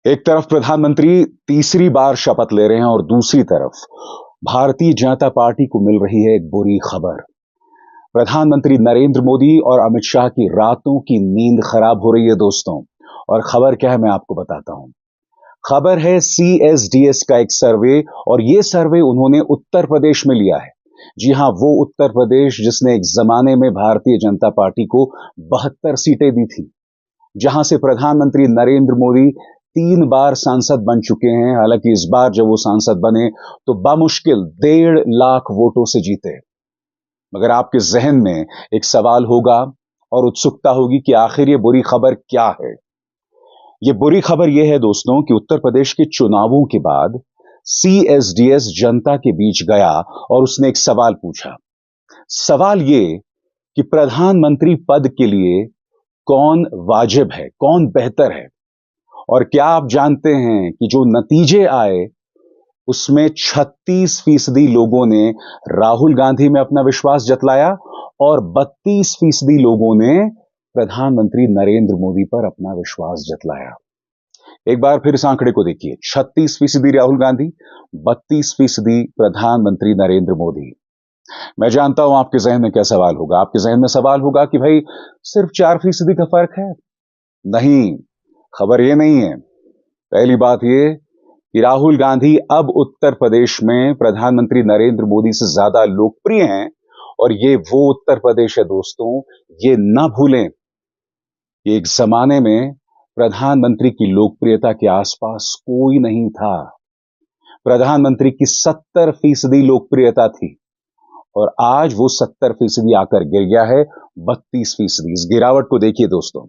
एक तरफ प्रधानमंत्री तीसरी बार शपथ ले रहे हैं और दूसरी तरफ भारतीय जनता पार्टी को मिल रही है एक बुरी खबर। प्रधानमंत्री नरेंद्र मोदी और अमित शाह की रातों की नींद खराब हो रही है दोस्तों। और खबर क्या है मैं आपको बताता हूं। खबर है CSDS का एक सर्वे, और यह सर्वे उन्होंने उत्तर प्रदेश में लिया है। जी हां, वो उत्तर प्रदेश जिसने एक जमाने में भारतीय जनता पार्टी को 72 सीटें दी थी, जहां से प्रधानमंत्री नरेंद्र मोदी 3 बार सांसद बन चुके हैं। हालांकि इस बार जब वो सांसद बने तो बामुश्किल 1.5 लाख वोटों से जीते। मगर आपके जहन में एक सवाल होगा और उत्सुकता होगी कि आखिर ये बुरी खबर क्या है। ये बुरी खबर यह है दोस्तों कि उत्तर प्रदेश के चुनावों के बाद CSDS जनता के बीच गया और उसने एक सवाल पूछा। सवाल ये कि प्रधानमंत्री पद के लिए कौन वाजिब है, कौन बेहतर है। और क्या आप जानते हैं कि जो नतीजे आए उसमें 36% लोगों ने राहुल गांधी में अपना विश्वास जतलाया और 32% लोगों ने प्रधानमंत्री नरेंद्र मोदी पर अपना विश्वास जतलाया। एक बार फिर इस आंकड़े को देखिए, 36% राहुल गांधी, 32% प्रधानमंत्री नरेंद्र मोदी। मैं जानता हूं आपके जहन में क्या सवाल होगा। आपके जहन में सवाल होगा कि भाई सिर्फ 4% का फर्क है। नहीं, खबर यह नहीं है। पहली बात यह कि राहुल गांधी अब उत्तर प्रदेश में प्रधानमंत्री नरेंद्र मोदी से ज्यादा लोकप्रिय हैं। और ये वो उत्तर प्रदेश है दोस्तों, ये ना भूलें कि एक जमाने में प्रधानमंत्री की लोकप्रियता के आसपास कोई नहीं था। प्रधानमंत्री की 70% लोकप्रियता थी और आज वो 70% आकर गिर गया है 32%। इस गिरावट को देखिए दोस्तों,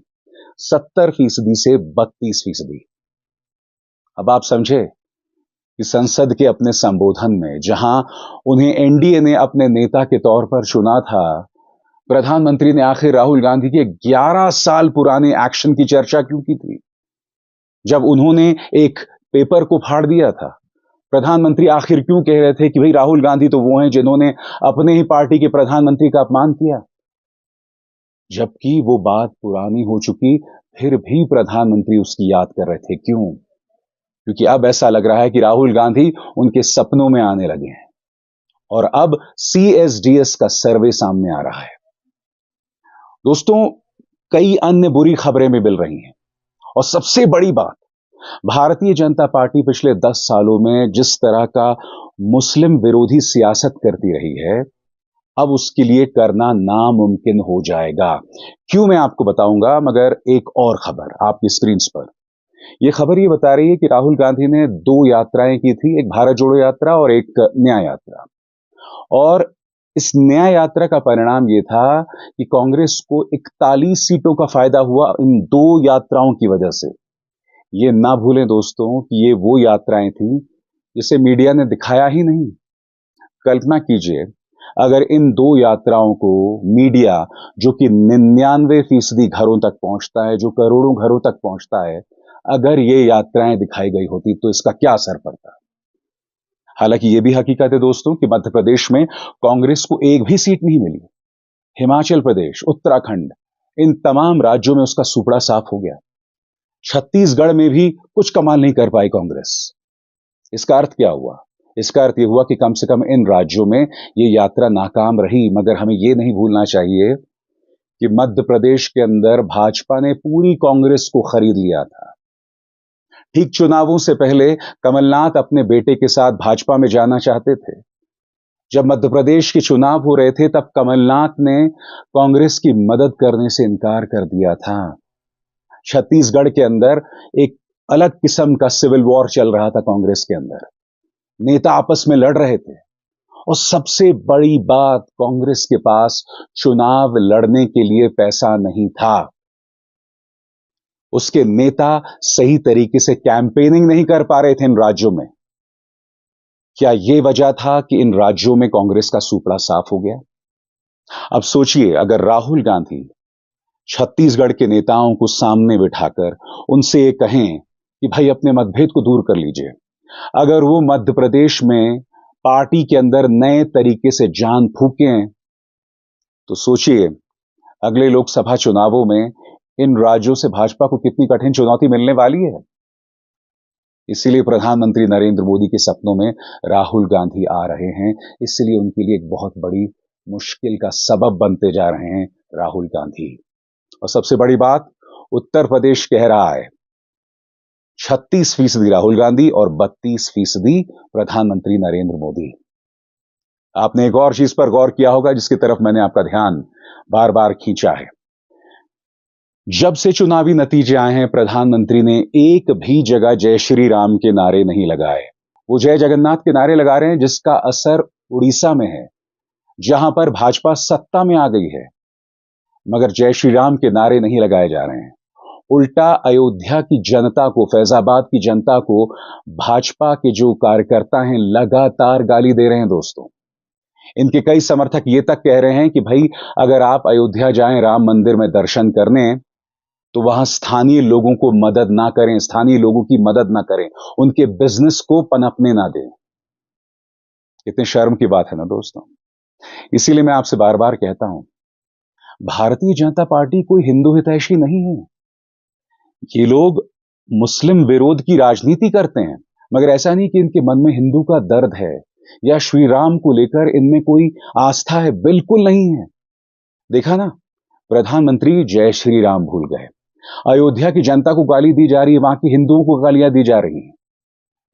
70% से 32%। अब आप समझे कि संसद के अपने संबोधन में जहां उन्हें एनडीए ने अपने नेता के तौर पर चुना था, प्रधानमंत्री ने आखिर राहुल गांधी के 11 साल पुराने एक्शन की चर्चा क्यों की थी। जब उन्होंने एक पेपर को फाड़ दिया था, प्रधानमंत्री आखिर क्यों कह रहे थे कि भाई राहुल गांधी तो वो हैं जिन्होंने अपने ही पार्टी के प्रधानमंत्री का अपमान किया। जबकि वो बात पुरानी हो चुकी, फिर भी प्रधानमंत्री उसकी याद कर रहे थे। क्यों? क्योंकि अब ऐसा लग रहा है कि राहुल गांधी उनके सपनों में आने लगे हैं। और अब CSDS का सर्वे सामने आ रहा है दोस्तों। कई अन्य बुरी खबरें भी मिल रही हैं और सबसे बड़ी बात, भारतीय जनता पार्टी पिछले 10 सालों में जिस तरह का मुस्लिम विरोधी सियासत करती रही है, अब उसके लिए करना नामुमकिन हो जाएगा। क्यों, मैं आपको बताऊंगा। मगर एक और खबर आपकी स्क्रीन पर, यह खबर ये बता रही है कि राहुल गांधी ने 2 यात्राएं की थी, एक भारत जोड़ो यात्रा और एक न्याय यात्रा। और इस न्याय यात्रा का परिणाम यह था कि कांग्रेस को 41 सीटों का फायदा हुआ इन 2 यात्राओं की वजह से। ये ना भूलें दोस्तों कि ये वो यात्राएं थी जिसे मीडिया ने दिखाया ही नहीं। कल्पना कीजिए अगर इन 2 यात्राओं को मीडिया, जो कि 99% घरों तक पहुंचता है, जो करोड़ों घरों तक पहुंचता है, अगर ये यात्राएं दिखाई गई होती तो इसका क्या असर पड़ता। हालांकि यह भी हकीकत है दोस्तों कि मध्य प्रदेश में कांग्रेस को एक भी सीट नहीं मिली। हिमाचल प्रदेश, उत्तराखंड, इन तमाम राज्यों में उसका सुपड़ा साफ हो गया। छत्तीसगढ़ में भी कुछ कमाल नहीं कर पाई कांग्रेस। इसका अर्थ क्या हुआ? इसका अर्थ यह हुआ कि कम से कम इन राज्यों में यह यात्रा नाकाम रही। मगर हमें यह नहीं भूलना चाहिए कि मध्य प्रदेश के अंदर भाजपा ने पूरी कांग्रेस को खरीद लिया था। ठीक चुनावों से पहले कमलनाथ अपने बेटे के साथ भाजपा में जाना चाहते थे। जब मध्य प्रदेश के चुनाव हो रहे थे तब कमलनाथ ने कांग्रेस की मदद करने से इनकार कर दिया था। छत्तीसगढ़ के अंदर एक अलग किस्म का सिविल वॉर चल रहा था कांग्रेस के अंदर। नेता आपस में लड़ रहे थे और सबसे बड़ी बात, कांग्रेस के पास चुनाव लड़ने के लिए पैसा नहीं था। उसके नेता सही तरीके से कैंपेनिंग नहीं कर पा रहे थे इन राज्यों में। क्या यह वजह था कि इन राज्यों में कांग्रेस का सुपड़ा साफ हो गया? अब सोचिए, अगर राहुल गांधी छत्तीसगढ़ के नेताओं को सामने बिठाकर उनसे ये कहें कि भाई अपने मतभेद को दूर कर लीजिए, अगर वो मध्य प्रदेश में पार्टी के अंदर नए तरीके से जान फूकें, तो सोचिए अगले लोकसभा चुनावों में इन राज्यों से भाजपा को कितनी कठिन चुनौती मिलने वाली है। इसीलिए प्रधानमंत्री नरेंद्र मोदी के सपनों में राहुल गांधी आ रहे हैं। इसलिए उनके लिए एक बहुत बड़ी मुश्किल का सबब बनते जा रहे हैं राहुल गांधी। और सबसे बड़ी बात, उत्तर प्रदेश कह रहा है 36% राहुल गांधी और 32% प्रधानमंत्री नरेंद्र मोदी। आपने एक और चीज पर गौर किया होगा जिसकी तरफ मैंने आपका ध्यान बार बार खींचा है। जब से चुनावी नतीजे आए हैं, प्रधानमंत्री ने एक भी जगह जय श्री राम के नारे नहीं लगाए। वो जय जगन्नाथ के नारे लगा रहे हैं, जिसका असर उड़ीसा में है, जहां पर भाजपा सत्ता में आ गई है। मगर जय श्री राम के नारे नहीं लगाए जा रहे हैं। उल्टा अयोध्या की जनता को, फैजाबाद की जनता को भाजपा के जो कार्यकर्ता हैं लगातार गाली दे रहे हैं दोस्तों। इनके कई समर्थक ये तक कह रहे हैं कि भाई, अगर आप अयोध्या जाएं राम मंदिर में दर्शन करने, तो वहां स्थानीय लोगों को मदद ना करें, स्थानीय लोगों की मदद ना करें, उनके बिजनेस को पनपने ना दें। कितने शर्म की बात है ना दोस्तों। इसीलिए मैं आपसे बार बार कहता हूं, भारतीय जनता पार्टी कोई हिंदू हितैषी नहीं है। ये लोग मुस्लिम विरोध की राजनीति करते हैं, मगर ऐसा नहीं कि इनके मन में हिंदू का दर्द है या श्री राम को लेकर इनमें कोई आस्था है, बिल्कुल नहीं है। देखा ना, प्रधानमंत्री जय श्री राम भूल गए। अयोध्या की जनता को गाली दी जा रही है, वहां के हिंदुओं को गालियां दी जा रही हैं।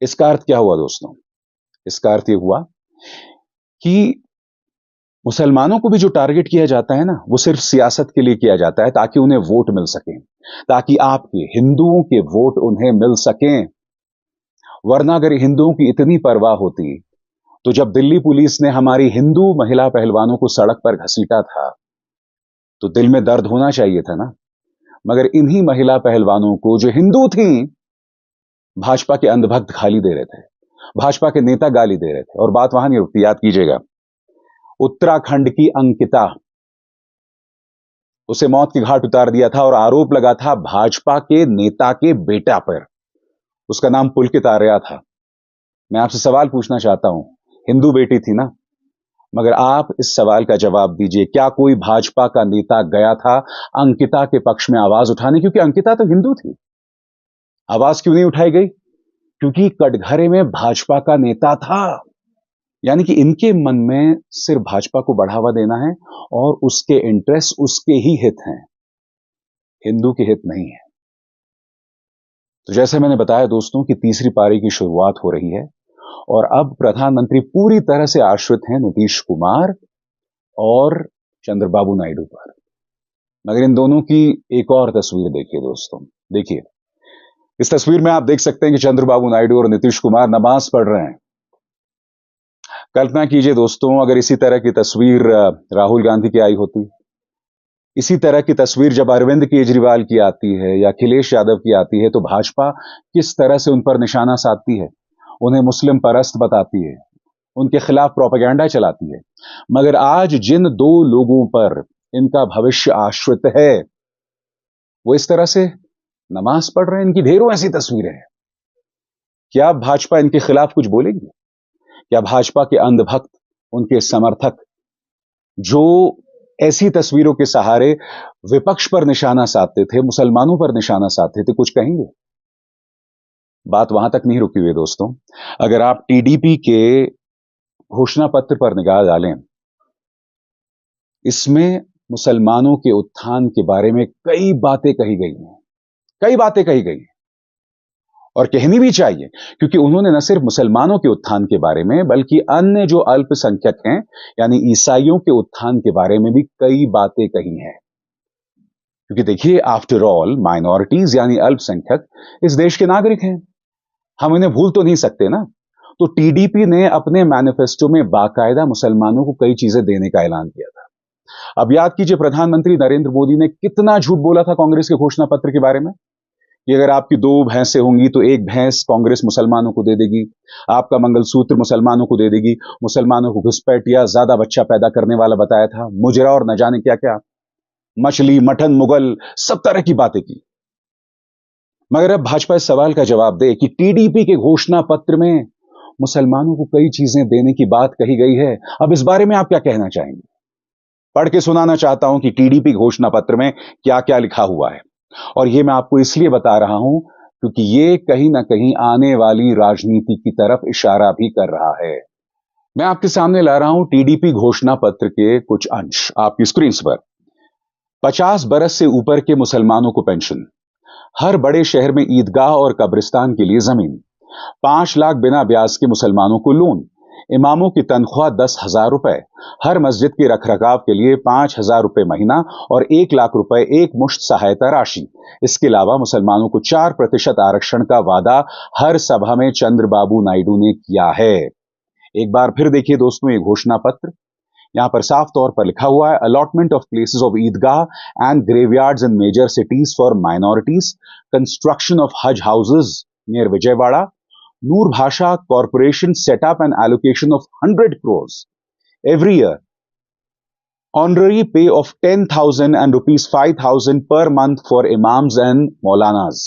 इसका अर्थ क्या हुआ दोस्तों? इसका अर्थ यह हुआ कि मुसलमानों को भी जो टारगेट किया जाता है ना, वो सिर्फ सियासत के लिए किया जाता है, ताकि उन्हें वोट मिल सके, ताकि आपके हिंदुओं के वोट उन्हें मिल सकें। वरना अगर हिंदुओं की इतनी परवाह होती, तो जब दिल्ली पुलिस ने हमारी हिंदू महिला पहलवानों को सड़क पर घसीटा था, तो दिल में दर्द होना चाहिए था ना। मगर इन्हीं महिला पहलवानों को, जो हिंदू थीं, भाजपा के अंधभक्त गाली दे रहे थे, भाजपा के नेता गाली दे रहे थे। और बात वहां नहीं रुकती, याद कीजिएगा, उत्तराखंड की अंकिता, उसे मौत के घाट उतार दिया था और आरोप लगा था भाजपा के नेता के बेटा पर। उसका नाम पुलकित आर्या था। मैं आपसे सवाल पूछना चाहता हूं, हिंदू बेटी थी ना, मगर आप इस सवाल का जवाब दीजिए, क्या कोई भाजपा का नेता गया था अंकिता के पक्ष में आवाज उठाने? क्योंकि अंकिता तो हिंदू थी। आवाज क्यों नहीं उठाई गई? क्योंकि कटघरे में भाजपा का नेता था। यानी कि इनके मन में सिर्फ भाजपा को बढ़ावा देना है और उसके इंटरेस्ट, उसके ही हित हैं, हिंदू के हित नहीं है। तो जैसे मैंने बताया दोस्तों कि तीसरी पारी की शुरुआत हो रही है और अब प्रधानमंत्री पूरी तरह से आश्रित हैं नीतीश कुमार और चंद्रबाबू नायडू पर। मगर इन दोनों की एक और तस्वीर देखिए दोस्तों। देखिए, इस तस्वीर में आप देख सकते हैं कि चंद्रबाबू नायडू और नीतीश कुमार नमाज पढ़ रहे हैं। कल्पना कीजिए दोस्तों, अगर इसी तरह की तस्वीर राहुल गांधी की आई होती, इसी तरह की तस्वीर जब अरविंद केजरीवाल की आती है या अखिलेश यादव की आती है, तो भाजपा किस तरह से उन पर निशाना साधती है, उन्हें मुस्लिम परस्त बताती है, उनके खिलाफ प्रोपेगेंडा चलाती है। मगर आज जिन दो लोगों पर इनका भविष्य आश्रित है, वो इस तरह से नमाज पढ़ रहे हैं। इनकी ढेरों ऐसी तस्वीरें हैं। क्या भाजपा इनके खिलाफ कुछ बोलेगी? क्या भाजपा के अंधभक्त, उनके समर्थक, जो ऐसी तस्वीरों के सहारे विपक्ष पर निशाना साधते थे, मुसलमानों पर निशाना साधते थे, कुछ कहेंगे? बात वहां तक नहीं रुकी हुई दोस्तों। अगर आप टीडीपी के घोषणा पत्र पर निगाह डालें, इसमें मुसलमानों के उत्थान के बारे में कई बातें कही गई हैं, कई बातें कही गई हैं, और कहनी भी चाहिए, क्योंकि उन्होंने न सिर्फ मुसलमानों के उत्थान के बारे में, बल्कि अन्य जो अल्पसंख्यक हैं, यानी ईसाइयों के उत्थान के बारे में भी कई बातें कही हैं। क्योंकि देखिए, आफ्टर ऑल माइनॉरिटीज यानी अल्पसंख्यक इस देश के नागरिक हैं, हम इन्हें भूल तो नहीं सकते ना। तो टीडीपी ने अपने मैनिफेस्टो में बाकायदा मुसलमानों को कई चीजें देने का ऐलान किया था। अब याद कीजिए, प्रधानमंत्री नरेंद्र मोदी ने कितना झूठ बोला था कांग्रेस के घोषणा पत्र के बारे में कि अगर आपकी 2 भैंसें होंगी तो 1 भैंस कांग्रेस मुसलमानों को दे देगी, आपका मंगलसूत्र मुसलमानों को दे देगी, मुसलमानों को घुसपैठ या ज्यादा बच्चा पैदा करने वाला बताया था, मुजरा और न जाने क्या क्या, मछली, मटन, मुगल, सब तरह की बातें की। मगर अब भाजपा इस सवाल का जवाब दे कि टीडीपी के घोषणा पत्र में मुसलमानों को कई चीजें देने की बात कही गई है। अब इस बारे में आप क्या कहना चाहेंगे? पढ़ के सुनाना चाहता हूं कि टीडीपी घोषणा पत्र में क्या क्या लिखा हुआ है। और यह मैं आपको इसलिए बता रहा हूं क्योंकि ये कहीं ना कहीं आने वाली राजनीति की तरफ इशारा भी कर रहा है। मैं आपके सामने ला रहा हूं टीडीपी घोषणा पत्र के कुछ अंश आपकी स्क्रीन पर। 50 बरस से ऊपर के मुसलमानों को पेंशन, हर बड़े शहर में ईदगाह और कब्रिस्तान के लिए जमीन, 5 लाख बिना ब्याज के मुसलमानों को लोन, इमामों की तनख्वाह 10,000 रुपए, हर मस्जिद के रखरखाव के लिए 5,000 रुपए महीना और 1 लाख रुपए एक मुश्त सहायता राशि। इसके अलावा मुसलमानों को 4% आरक्षण का वादा हर सभा में चंद्रबाबू नायडू ने किया है। एक बार फिर देखिए दोस्तों ये घोषणा पत्र। यहां पर साफ तौर पर लिखा हुआ है, allotment of places of Idgah and graveyards in major cities for minorities, construction of Haj houses near Vijayawada, Noor Bhasha Corporation set up an allocation of 100 crores every year, honorary pay of 10,000 and rupees 5,000 per month for imams and maulanas.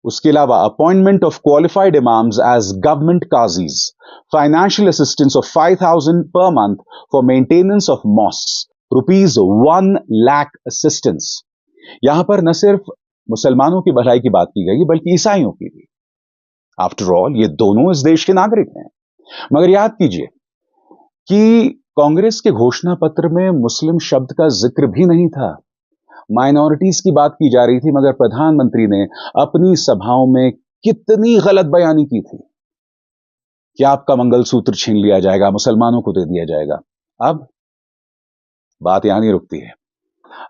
उसके अलावा appointment of qualified imams as government qazis, financial assistance of 5,000 per month for maintenance of mosques, rupees 1 lakh assistance. यहां पर न सिर्फ मुसलमानों की भलाई की बात की गई बल्कि ईसाइयों की भी। आफ्टर ऑल ये दोनों इस देश के नागरिक हैं। मगर याद कीजिए कि कांग्रेस के घोषणा पत्र में मुस्लिम शब्द का जिक्र भी नहीं था। माइनॉरिटीज की बात की जा रही थी, मगर प्रधानमंत्री ने अपनी सभाओं में कितनी गलत बयानी की थी कि आपका मंगलसूत्र छीन लिया जाएगा, मुसलमानों को दे दिया जाएगा। अब बात यहां नहीं रुकती है।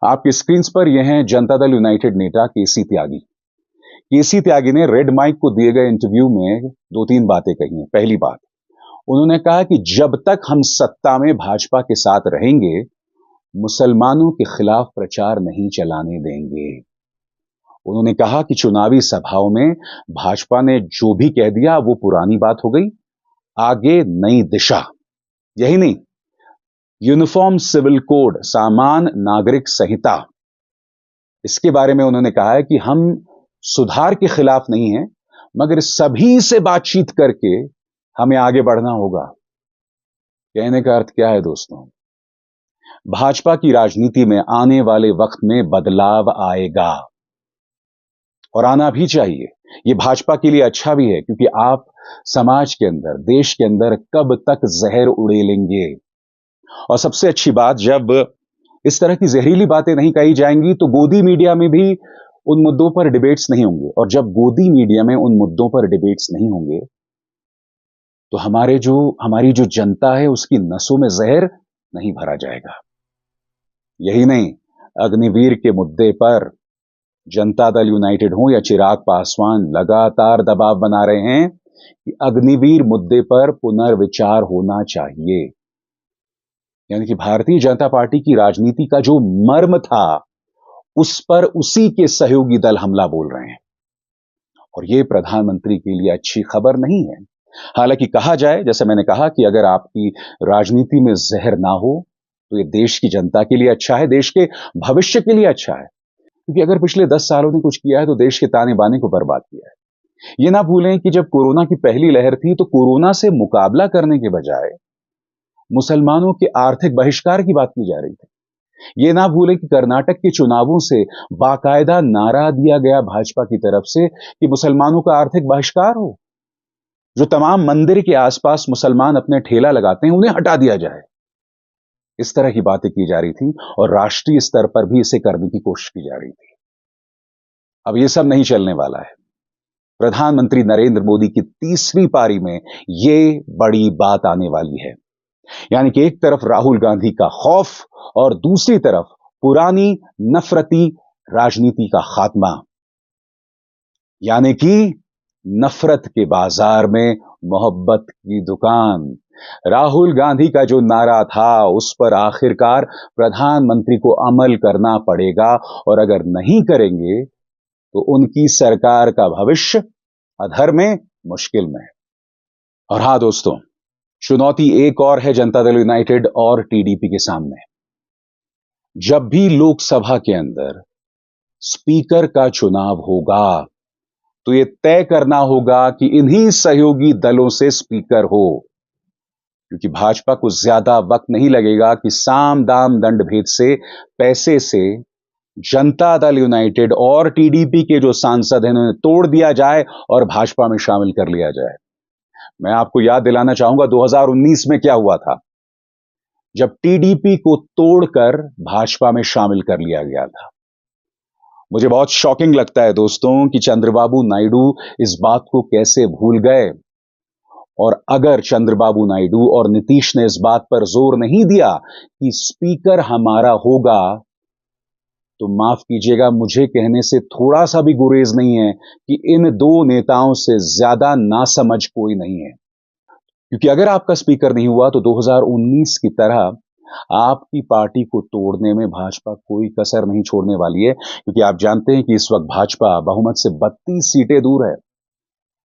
आपकी स्क्रीन पर यह है जनता दल यूनाइटेड नेता केसी त्यागी। केसी त्यागी ने रेड माइक को दिए गए इंटरव्यू में 2-3 बातें कही हैं। पहली बात, उन्होंने कहा कि जब तक हम सत्ता में भाजपा के साथ रहेंगे, मुसलमानों के खिलाफ प्रचार नहीं चलाने देंगे। उन्होंने कहा कि चुनावी सभाओं में भाजपा ने जो भी कह दिया वो पुरानी बात हो गई, आगे नई दिशा। यही नहीं, यूनिफॉर्म सिविल कोड, सामान नागरिक संहिता, इसके बारे में उन्होंने कहा है कि हम सुधार के खिलाफ नहीं हैं, मगर सभी से बातचीत करके हमें आगे बढ़ना होगा। कहने का अर्थ क्या है दोस्तों? भाजपा की राजनीति में आने वाले वक्त में बदलाव आएगा और आना भी चाहिए। यह भाजपा के लिए अच्छा भी है, क्योंकि आप समाज के अंदर, देश के अंदर कब तक जहर उड़ेलेंगे। और सबसे अच्छी बात, जब इस तरह की जहरीली बातें नहीं कही जाएंगी तो गोदी मीडिया में भी उन मुद्दों पर डिबेट्स नहीं होंगे। और जब गोदी मीडिया में उन मुद्दों पर डिबेट्स नहीं होंगे तो हमारी जो जनता है उसकी नसों में जहर नहीं भरा जाएगा। यही नहीं, अग्निवीर के मुद्दे पर जनता दल यूनाइटेड हो या चिराग पासवान लगातार दबाव बना रहे हैं कि अग्निवीर मुद्दे पर पुनर्विचार होना चाहिए। यानी कि भारतीय जनता पार्टी की राजनीति का जो मर्म था उस पर उसी के सहयोगी दल हमला बोल रहे हैं, और यह प्रधानमंत्री के लिए अच्छी खबर नहीं है। हालांकि कहा जाए, जैसे मैंने कहा, कि अगर आपकी राजनीति में जहर ना हो तो यह देश की जनता के लिए अच्छा है, देश के भविष्य के लिए अच्छा है। क्योंकि अगर पिछले 10 सालों ने कुछ किया है तो देश के ताने बाने को बर्बाद किया है। यह ना भूलें कि जब कोरोना की पहली लहर थी तो कोरोना से मुकाबला करने के बजाय मुसलमानों के आर्थिक बहिष्कार की बात की जा रही थी। यह ना भूलें कि कर्नाटक के चुनावों से बाकायदा नारा दिया गया भाजपा की तरफ से कि मुसलमानों का आर्थिक बहिष्कार हो। जो तमाम मंदिर के आसपास मुसलमान अपने ठेला लगाते हैं उन्हें हटा दिया जाए। इस तरह की बातें की जा रही थी और राष्ट्रीय स्तर पर भी इसे करने की कोशिश की जा रही थी। अब यह सब नहीं चलने वाला है। प्रधानमंत्री नरेंद्र मोदी की तीसरी पारी में यह बड़ी बात आने वाली है। यानी कि एक तरफ राहुल गांधी का खौफ और दूसरी तरफ पुरानी नफरती राजनीति का खात्मा। यानी कि नफरत के बाजार में मोहब्बत की दुकान। राहुल गांधी का जो नारा था उस पर आखिरकार प्रधानमंत्री को अमल करना पड़ेगा, और अगर नहीं करेंगे तो उनकी सरकार का भविष्य अधर में, मुश्किल में। और हां दोस्तों, चुनौती एक और है जनता दल यूनाइटेड और टीडीपी के सामने। जब भी लोकसभा के अंदर स्पीकर का चुनाव होगा तो यह तय करना होगा कि इन्हीं सहयोगी दलों से स्पीकर हो, क्योंकि भाजपा को ज्यादा वक्त नहीं लगेगा कि साम दाम दंड भेद से, पैसे से जनता दल यूनाइटेड और टीडीपी के जो सांसद हैं उन्हें तोड़ दिया जाए और भाजपा में शामिल कर लिया जाए। मैं आपको याद दिलाना चाहूंगा 2019 में क्या हुआ था, जब टीडीपी को तोड़कर भाजपा में शामिल कर लिया गया था। मुझे बहुत शॉकिंग लगता है दोस्तों कि चंद्रबाबू नायडू इस बात को कैसे भूल गए। और अगर चंद्रबाबू नायडू और नीतीश ने इस बात पर जोर नहीं दिया कि स्पीकर हमारा होगा, तो माफ कीजिएगा, मुझे कहने से थोड़ा सा भी गुरेज नहीं है कि इन दो नेताओं से ज्यादा नासमझ कोई नहीं है। क्योंकि अगर आपका स्पीकर नहीं हुआ तो 2019 की तरह आपकी पार्टी को तोड़ने में भाजपा कोई कसर नहीं छोड़ने वाली है। क्योंकि आप जानते हैं कि इस वक्त भाजपा बहुमत से 32 सीटें दूर है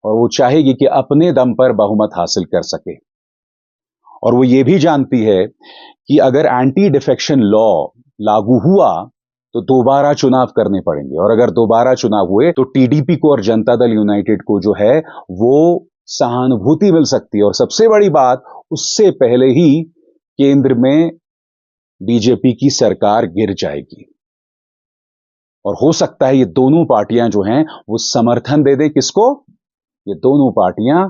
और वो चाहेगी कि अपने दम पर बहुमत हासिल कर सके। और वो ये भी जानती है कि अगर एंटी डिफेक्शन लॉ लागू हुआ तो दोबारा चुनाव करने पड़ेंगे, और अगर दोबारा चुनाव हुए तो टीडीपी को और जनता दल यूनाइटेड को जो है वो सहानुभूति मिल सकती है। और सबसे बड़ी बात, उससे पहले ही केंद्र में बीजेपी की सरकार गिर जाएगी और हो सकता है ये दोनों पार्टियां जो हैं वो समर्थन दे दें। किसको? ये दोनों पार्टियां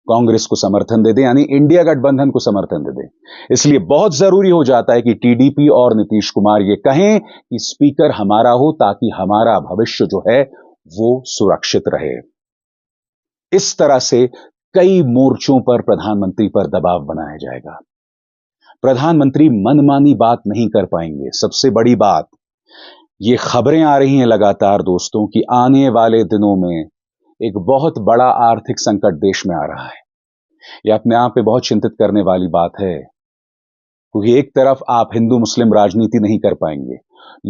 कांग्रेस को समर्थन दे दें, यानी इंडिया गठबंधन को समर्थन दे दें। इसलिए बहुत जरूरी हो जाता है कि टीडीपी और नीतीश कुमार ये कहें कि स्पीकर हमारा हो, ताकि हमारा भविष्य जो है वो सुरक्षित रहे। इस तरह से कई मोर्चों पर प्रधानमंत्री पर दबाव बनाया जाएगा। प्रधानमंत्री मनमानी बात नहीं कर पाएंगे। सबसे बड़ी बात, ये खबरें आ रही हैं लगातार दोस्तों कि आने वाले दिनों में एक बहुत बड़ा आर्थिक संकट देश में आ रहा है। यह अपने आप में बहुत चिंतित करने वाली बात है, क्योंकि एक तरफ आप हिंदू मुस्लिम राजनीति नहीं कर पाएंगे,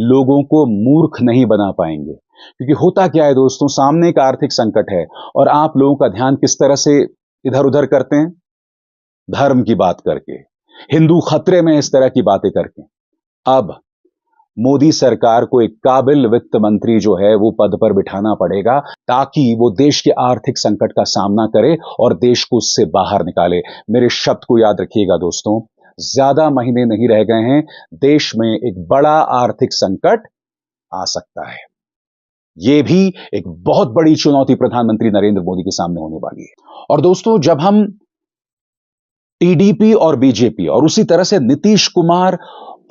लोगों को मूर्ख नहीं बना पाएंगे। क्योंकि होता क्या है दोस्तों, सामने एक आर्थिक संकट है और आप लोगों का ध्यान किस तरह से इधर उधर करते हैं? धर्म की बात करके, हिंदू खतरे में, इस तरह की बातें करके। अब मोदी सरकार को एक काबिल वित्त मंत्री जो है वो पद पर बिठाना पड़ेगा, ताकि वो देश के आर्थिक संकट का सामना करे और देश को उससे बाहर निकाले। मेरे शब्द को याद रखिएगा दोस्तों, ज्यादा महीने नहीं रह गए हैं, देश में एक बड़ा आर्थिक संकट आ सकता है। यह भी एक बहुत बड़ी चुनौती प्रधानमंत्री नरेंद्र मोदी के सामने होने वाली है। और दोस्तों, जब हम टीडीपी और बीजेपी और उसी तरह से नीतीश कुमार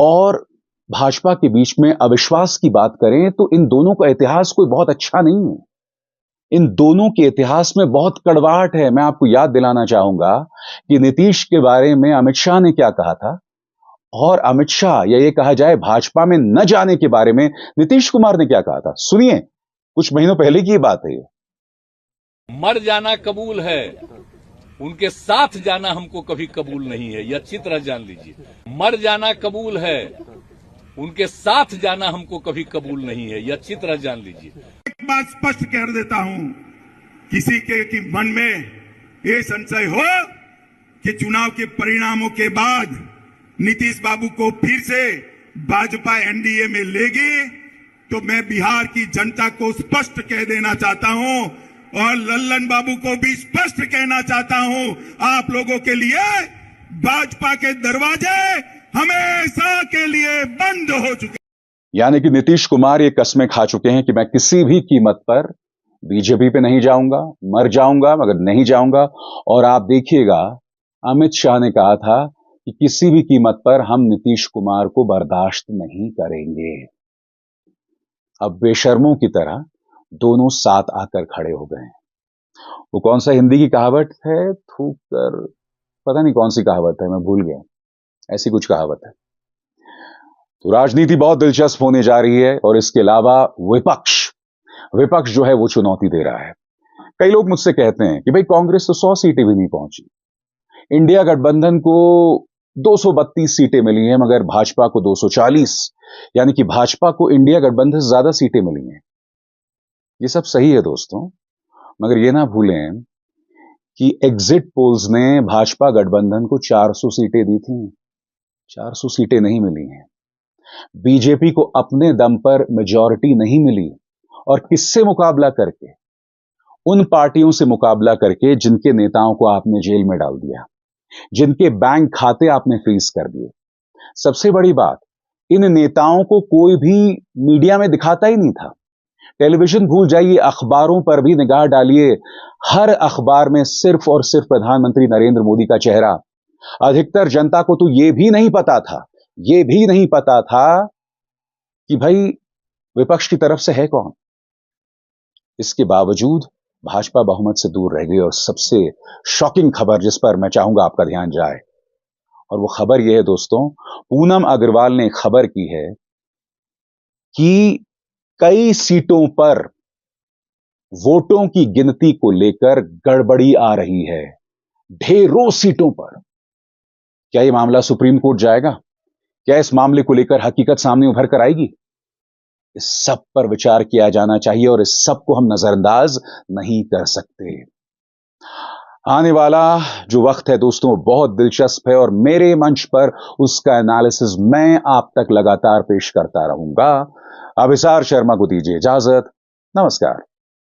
और भाजपा के बीच में अविश्वास की बात करें, तो इन दोनों का इतिहास कोई बहुत अच्छा नहीं है। इन दोनों के इतिहास में बहुत कड़वाहट है। मैं आपको याद दिलाना चाहूंगा कि नीतीश के बारे में अमित शाह ने क्या कहा था, और अमित शाह या ये कहा जाए भाजपा में न जाने के बारे में नीतीश कुमार ने क्या कहा था। सुनिए, कुछ महीनों पहले की बात है। मर जाना कबूल है, उनके साथ जाना हमको कभी कबूल नहीं है, यह अच्छी तरह जान लीजिए। मर जाना कबूल है, उनके साथ जाना हमको कभी कबूल नहीं है, यह अच्छी तरह जान लीजिए। एक बात स्पष्ट कर देता हूं, किसी के मन में ये संशय हो कि चुनाव के परिणामों के बाद नीतीश बाबू को फिर से भाजपा एनडीए में लेगी, तो मैं बिहार की जनता को स्पष्ट कह देना चाहता हूं और लल्लन बाबू को भी स्पष्ट कहना चाहता हूं, आप लोगों के लिए भाजपा के दरवाजे हमेशा के लिए बंद हो चुके। यानी कि नीतीश कुमार ये कस्में खा चुके हैं कि मैं किसी भी कीमत पर बीजेपी पे नहीं जाऊंगा, मर जाऊंगा मगर नहीं जाऊंगा। और आप देखिएगा, अमित शाह ने कहा था कि किसी भी कीमत पर हम नीतीश कुमार को बर्दाश्त नहीं करेंगे। अब बेशर्मों की तरह दोनों साथ आकर खड़े हो गए हैं। वो कौन सा हिंदी की कहावत है, थूक कर, पता नहीं कौन सी कहावत है, मैं भूल गया, ऐसी कुछ कहावत है। तो राजनीति बहुत दिलचस्प होने जा रही है और इसके अलावा विपक्ष जो है वो चुनौती दे रहा है। कई लोग मुझसे कहते हैं कि भाई कांग्रेस तो 100 सीटें भी नहीं पहुंची, इंडिया गठबंधन को 232 सीटें मिली हैं मगर भाजपा को 240, यानी कि भाजपा को इंडिया गठबंधन से ज्यादा सीटें मिली हैं। ये सब सही है दोस्तों, मगर ये ना भूलें कि एग्जिट पोल्स ने भाजपा गठबंधन को 400 सीटें दी थी, 400 सीटें नहीं मिली हैं। बीजेपी को अपने दम पर मेजॉरिटी नहीं मिली, और किससे मुकाबला करके? उन पार्टियों से मुकाबला करके जिनके नेताओं को आपने जेल में डाल दिया, जिनके बैंक खाते आपने फ्रीज कर दिए। सबसे बड़ी बात, इन नेताओं को कोई भी मीडिया में दिखाता ही नहीं था। टेलीविजन भूल जाइए, अखबारों पर भी निगाह डालिए, हर अखबार में सिर्फ और सिर्फ प्रधानमंत्री नरेंद्र मोदी का चेहरा। अधिकतर जनता को तो यह भी नहीं पता था कि भाई विपक्ष की तरफ से है कौन। इसके बावजूद भाजपा बहुमत से दूर रह गई। और सबसे शॉकिंग खबर जिस पर मैं चाहूंगा आपका ध्यान जाए, और वो खबर यह है दोस्तों, पूनम अग्रवाल ने खबर की है कि कई सीटों पर वोटों की गिनती को लेकर गड़बड़ी आ रही है, ढेरों सीटों पर। क्या यह मामला सुप्रीम कोर्ट जाएगा? क्या इस मामले को लेकर हकीकत सामने उभर कर आएगी? इस सब पर विचार किया जाना चाहिए और इस सब को हम नजरअंदाज नहीं कर सकते। आने वाला जो वक्त है दोस्तों बहुत दिलचस्प है और मेरे मंच पर उसका एनालिसिस मैं आप तक लगातार पेश करता रहूंगा। अभिसार शर्मा को दीजिए इजाजत। नमस्कार।